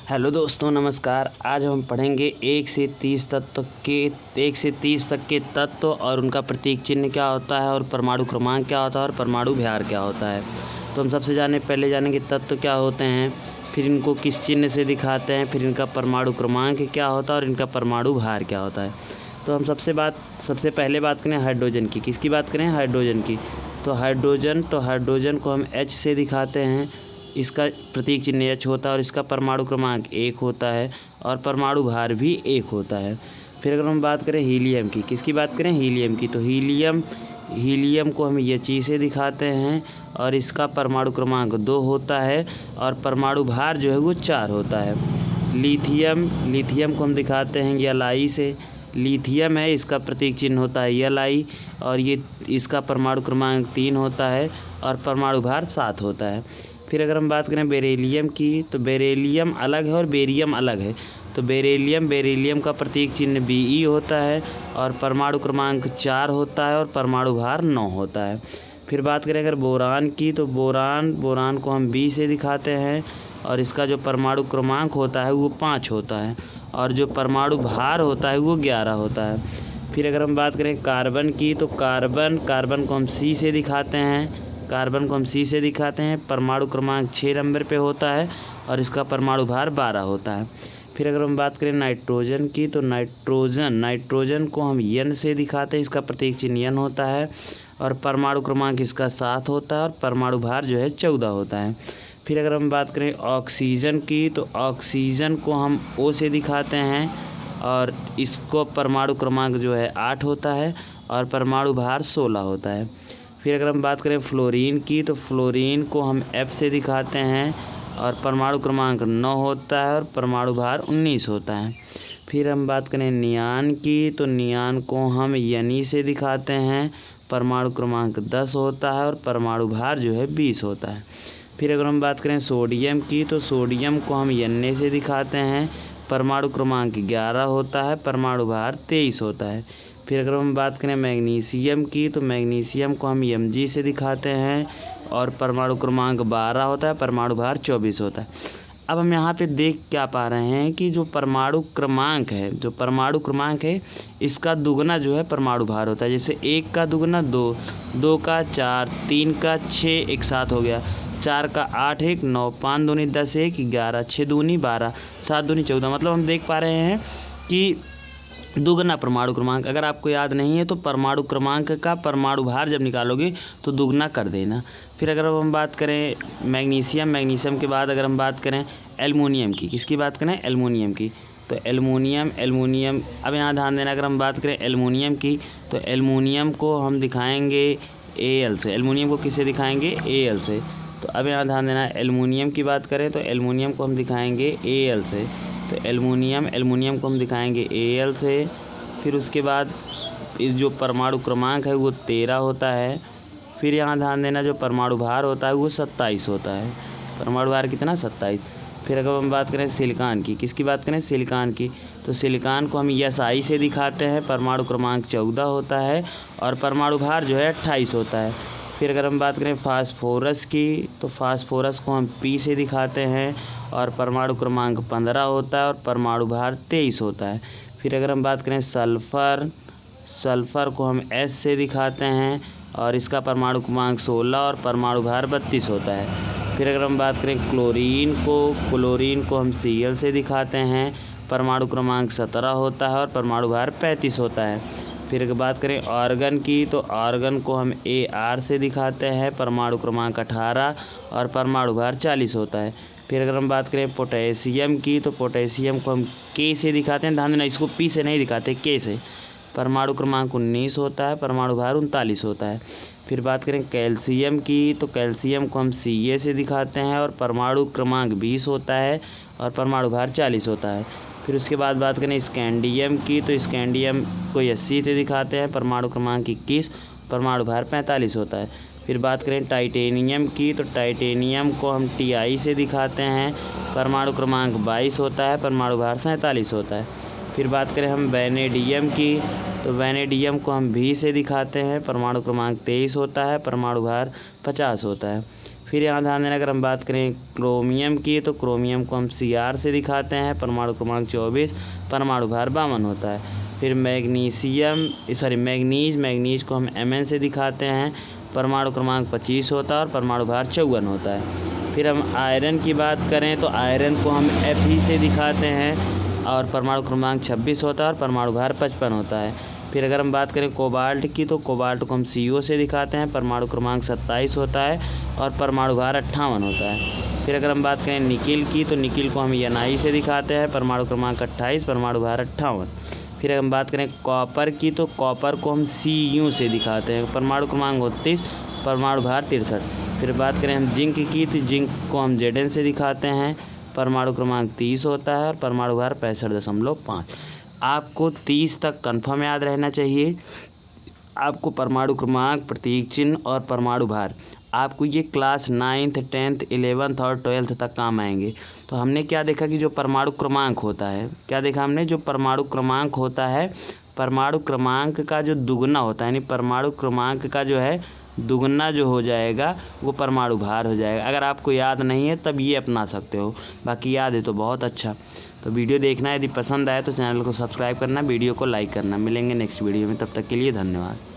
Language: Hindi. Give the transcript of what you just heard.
हेलो दोस्तों, नमस्कार। आज हम पढ़ेंगे 1 से 30 तक के तत्व और उनका प्रतीक चिन्ह क्या होता है और परमाणु क्रमांक क्या होता है और परमाणु भार क्या होता है। तो हम सबसे पहले जानेंगे तत्व क्या होते हैं, फिर इनको किस चिन्ह से दिखाते हैं, फिर इनका परमाणु क्रमांक क्या होता है और इनका परमाणु भार क्या होता है। तो हम सबसे पहले बात करें हाइड्रोजन की। किसकी बात करें? हाइड्रोजन की। तो हाइड्रोजन को हम H से दिखाते हैं। इसका प्रतीक चिन्ह H होता है और इसका परमाणु क्रमांक 1 होता है और परमाणु भार भी 1 होता है। फिर अगर हम बात करें हीलियम की। किसकी बात करें? हीलियम की। तो हीलियम को हम He से दिखाते हैं और इसका परमाणु क्रमांक 2 होता है और परमाणु भार जो है वो 4 होता है। लिथियम को हम दिखाते हैं Li से। लिथियम है, इसका प्रतीक चिन्ह होता है Li और इसका परमाणु क्रमांक 3 होता है और परमाणु भार 7 होता है। फिर अगर हम बात करें बेरिलियम की, तो बेरिलियम अलग है और बेरियम अलग है। तो बेरिलियम का प्रतीक चिन्ह Be होता है और परमाणु क्रमांक 4 होता है और परमाणु भार 9 होता है। फिर बात करें अगर बोरान की, तो बोरान को हम B से दिखाते हैं और इसका जो परमाणु क्रमांक होता है वो 5 होता है और जो परमाणु भार होता है वो 11 होता है। फिर अगर हम बात करें कार्बन की, तो कार्बन को हम C से दिखाते हैं। परमाणु क्रमांक 6 नंबर पे होता है और इसका परमाणु भार 12 होता है। फिर अगर हम बात करें नाइट्रोजन की, तो नाइट्रोजन को हम N से दिखाते हैं। इसका प्रतीक चिन्ह N होता है और परमाणु क्रमांक इसका 7 होता है और परमाणु भार जो है 14 होता है। फिर अगर हम बात करें ऑक्सीजन की, तो ऑक्सीजन को हम O से दिखाते हैं और इसको परमाणु क्रमांक जो है 8 होता है और परमाणु भार 16 होता है। फिर अगर हम बात करें फ्लोरीन की, तो फ्लोरीन को हम F से दिखाते हैं और परमाणु क्रमांक 9 होता है और परमाणु भार 19 होता है। फिर हम बात करें नियान की, तो नियान को हम Ne से दिखाते हैं। परमाणु क्रमांक 10 होता है और परमाणु भार जो है 20 होता है। फिर अगर हम बात करें सोडियम की, तो सोडियम को हम Na से दिखाते हैं। परमाणु क्रमांक 11 होता है, परमाणु भार 23 होता है। फिर अगर हम बात करें मैग्नीशियम की, तो मैग्नीशियम को हम Mg से दिखाते हैं और परमाणु क्रमांक 12 होता है, परमाणु भार 24 होता है। अब हम यहाँ पे देख क्या पा रहे हैं कि जो परमाणु क्रमांक है इसका दुगना जो है परमाणु भार होता है। जैसे 1 का दुगना 2, 2 का 4, 3 का 6 एक साथ हो गया, 4 का 8 1 9, 5 दूनी 10 1 11, 6 दूनी 12, 7 दूनी 14। मतलब हम देख पा रहे हैं कि दुगना परमाणु क्रमांक। अगर आपको याद नहीं है तो परमाणु क्रमांक का परमाणु भार जब निकालोगे तो दुगना कर देना। फिर अगर हम बात करें मैग्नीशियम के बाद अगर हम बात करें एल्युमिनियम की। किसकी बात करें? एल्युमिनियम की। तो एल्युमिनियम अब यहाँ ध्यान देना, अगर हम बात करें एल्युमिनियम की, तो एल्युमिनियम को हम दिखाएंगे Al से। एल्युमिनियम को किससे दिखाएंगे? Al से। तो अब यहाँ ध्यान देना, एल्युमिनियम की बात करें तो एल्युमिनियम को हम दिखाएंगे Al से। तो एल्युमिनियम को हम दिखाएंगे Al से। फिर उसके बाद इस जो परमाणु क्रमांक है वो 13 होता है। फिर यहाँ ध्यान देना, जो परमाणु भार होता है वो 27 होता है। परमाणु भार कितना? 27। फिर अगर हम बात करें सिलिकॉन की। किसकी बात करें? सिलिकॉन की। तो सिलिकॉन को हम Si से दिखाते हैं। परमाणु क्रमांक 14 होता है और परमाणु भार जो है 28 होता है। फिर अगर हम बात करें फास्फोरस की, तो फास्फोरस को हम P से दिखाते हैं और परमाणु क्रमांक 15 होता है और परमाणु भार 23 होता है। फिर अगर हम बात करें सल्फ़र को हम S से दिखाते हैं और इसका परमाणु क्रमांक 16 और परमाणु भार 32 होता है। फिर अगर हम बात करें क्लोरीन को हम Cl से दिखाते हैं। परमाणु क्रमांक 17 होता है और परमाणु भार 35 होता है। फिर अगर बात करें आर्गन की, तो आर्गन को हम Ar से दिखाते हैं। परमाणु क्रमांक 18 और परमाणु भार 40 होता है। फिर अगर हम बात करें पोटेशियम की, तो पोटेशियम को हम K से दिखाते हैं। ध्यान देना, इसको P से नहीं दिखाते, K से। परमाणु क्रमांक 19 होता है, परमाणु भार 39 होता है। फिर बात करें कैल्शियम की, तो कैल्शियम को हम Ca से दिखाते हैं और परमाणु क्रमांक 20 होता है और परमाणु भार 40 होता है। फिर उसके बाद बात करें स्कैंडियम की, तो स्कैंडियम को Sc से दिखाते हैं। परमाणु क्रमांक 21, परमाणु भार 45 होता है। फिर बात करें टाइटेनियम की, तो टाइटेनियम को हम Ti से दिखाते हैं। परमाणु क्रमांक 22 होता है, परमाणु भार 47 होता है। फिर बात करें हम वैनेडियम की, तो वैनेडियम को हम V से दिखाते हैं। परमाणु क्रमांक 23 होता है, परमाणु भार 50 होता है। फिर यहाँ ध्यान देना, अगर हम बात करें क्रोमियम की तो क्रोमियम को हम Cr से दिखाते हैं, परमाणु क्रमांक 24, परमाणु भार 52 होता है। फिर मैग्नीज को हम Mn से दिखाते हैं, परमाणु क्रमांक 25 होता है और परमाणु भार 54 होता है। फिर हम आयरन की बात करें तो आयरन को हम Fe से दिखाते हैं और परमाणु क्रमांक 26 होता है और परमाणु भार 55 होता है। फिर अगर हम बात करें कोबाल्ट की तो कोबाल्ट को हम CO से दिखाते हैं, परमाणु क्रमांक 27 होता है और परमाणु भार 58 होता है। फिर अगर हम बात करें निकिल की तो निकिल को हम Ni से दिखाते हैं, परमाणु क्रमांक 28, परमाणु भार 58। फिर अगर हम बात करें कॉपर की तो कॉपर को हम Cu से दिखाते हैं, परमाणु क्रमांक 29, परमाणु भार 63। फिर बात करें हम जिंक की तो जिंक को हम Zn से दिखाते हैं, परमाणु क्रमांक 30 होता है और परमाणु भार 65.5। आपको 30 तक कंफर्म याद रहना चाहिए। आपको परमाणु क्रमांक, प्रतीक चिन्ह और परमाणु भार आपको ये क्लास 9th 10th 11th और 12th तक काम आएंगे। तो हमने क्या देखा कि जो परमाणु क्रमांक होता है, क्या देखा हमने, जो परमाणु क्रमांक होता है, परमाणु क्रमांक का जो दुगना होता है, यानी परमाणु क्रमांक का जो है दुगना जो हो जाएगा वो परमाणु भार हो जाएगा। अगर आपको याद नहीं है तब ये अपना सकते हो, बाकी याद है तो बहुत अच्छा। तो वीडियो देखना, यदि पसंद आए तो चैनल को सब्सक्राइब करना, वीडियो को लाइक करना। मिलेंगे नेक्स्ट वीडियो में, तब तक के लिए धन्यवाद।